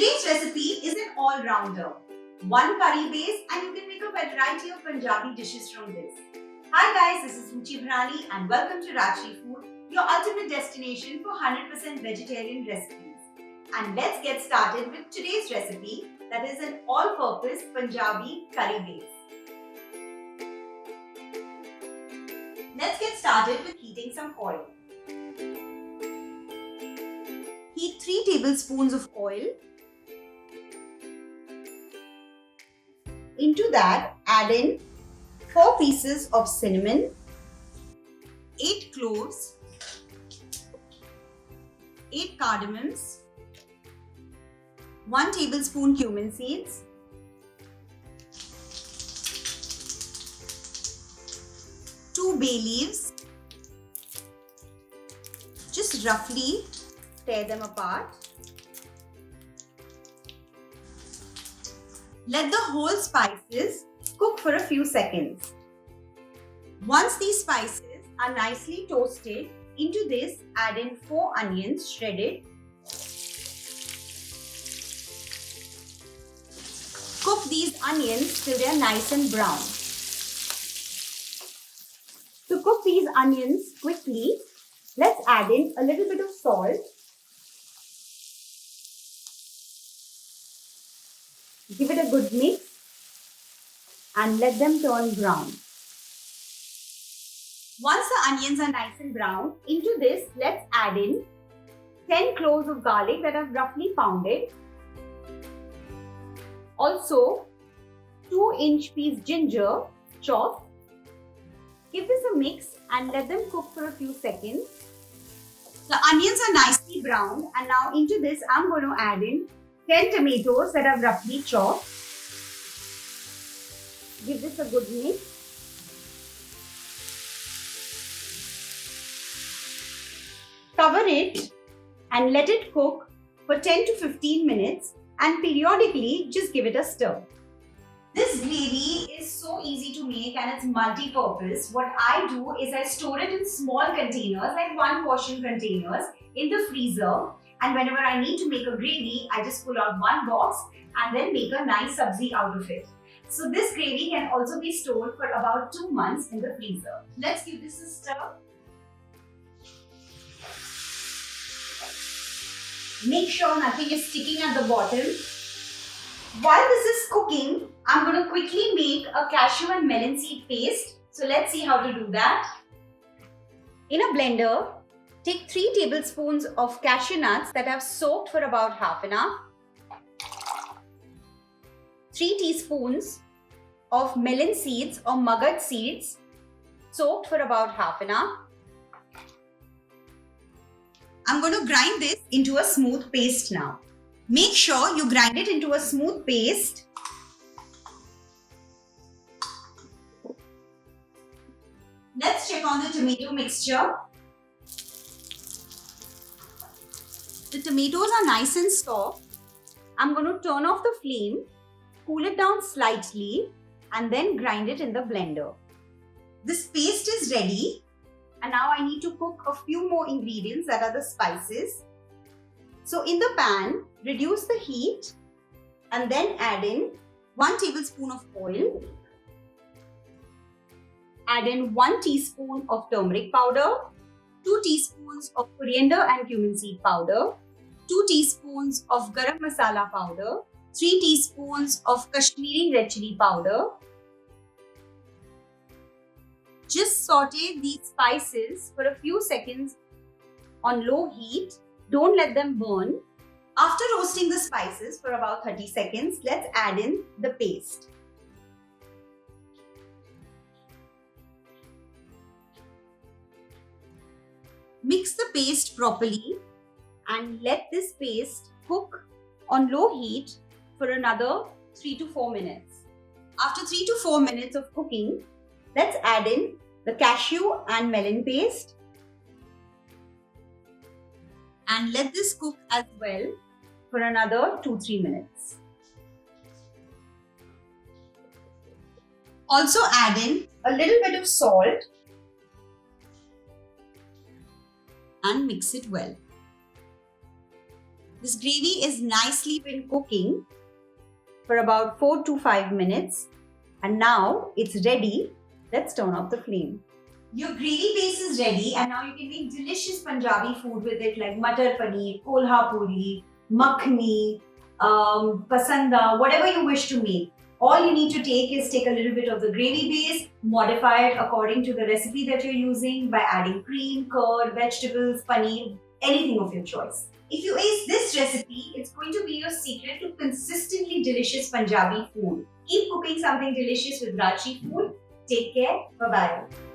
Today's recipe is an all-rounder. One curry base and you can make a variety of Punjabi dishes from this. Hi guys, this is Ruchi Bharani and welcome to Rajshri Food, your ultimate destination for 100% vegetarian recipes. And let's get started with today's recipe, that is an all-purpose Punjabi curry base. Let's get started with heating some oil. Heat 3 tablespoons of oil. Into that, add in 4 pieces of cinnamon, 8 cloves, 8 cardamoms, 1 tablespoon cumin seeds, 2 bay leaves. Just roughly tear them apart. Let the whole spices cook for a few seconds. Once these spices are nicely toasted, into this add in 4 onions shredded. Cook these onions till they are nice and brown. To cook these onions quickly, let's add in a little bit of salt. Give it a good mix and let them turn brown. Once the onions are nice and brown, into this let's add in 10 cloves of garlic that I've roughly pounded. Also 2-inch piece ginger chopped. Give this a mix and let them cook for a few seconds. The onions are nicely browned and now into this I'm going to add in 10 tomatoes that I've roughly chopped. Give this a good mix. Cover it and let it cook for 10 to 15 minutes and periodically just give it a stir. This gravy is so easy to make and it's multi-purpose. What I do is I store it in small containers, like 1 portion containers in the freezer. And whenever I need to make a gravy, I just pull out 1 box and then make a nice sabji out of it. So this gravy can also be stored for about 2 months in the freezer. Let's give this a stir. Make sure nothing is sticking at the bottom. While this is cooking, I'm going to quickly make a cashew and melon seed paste. So let's see how to do that. In a blender, take 3 tablespoons of cashew nuts that I've soaked for about half an hour. 3 teaspoons of melon seeds or mugad seeds soaked for about half an hour. I'm going to grind this into a smooth paste now. Make sure you grind it into a smooth paste. Let's check on the tomato mixture. The tomatoes are nice and soft. I'm going to turn off the flame, cool it down slightly and then grind it in the blender. This paste is ready and now I need to cook a few more ingredients, that are the spices. So in the pan, reduce the heat and then add in 1 tablespoon of oil. Add in 1 teaspoon of turmeric powder, 2 teaspoons of coriander and cumin seed powder, 2 teaspoons of garam masala powder, 3 teaspoons of Kashmiri red chili powder. Just saute these spices for a few seconds on low heat. Don't let them burn. After roasting the spices for about 30 seconds, let's add in the paste. Mix the paste properly and let this paste cook on low heat for another 3 to 4 minutes. After 3 to 4 minutes of cooking, let's add in the cashew and melon paste and let this cook as well for another 2-3 minutes. Also add in a little bit of salt and mix it well. This gravy is nicely been cooking for about 4 to 5 minutes. And now it's ready. Let's turn off the flame. Your gravy base is ready and now you can make delicious Punjabi food with it like matar paneer, kolha puri, makhni, pasanda, whatever you wish to make. All you need to take is take a little bit of the gravy base, modify it according to the recipe that you're using by adding cream, curd, vegetables, paneer, anything of your choice. If you ace this recipe, it's going to be your secret to consistently delicious Punjabi food. Keep cooking something delicious with Rajshri food. Take care. Bye-bye.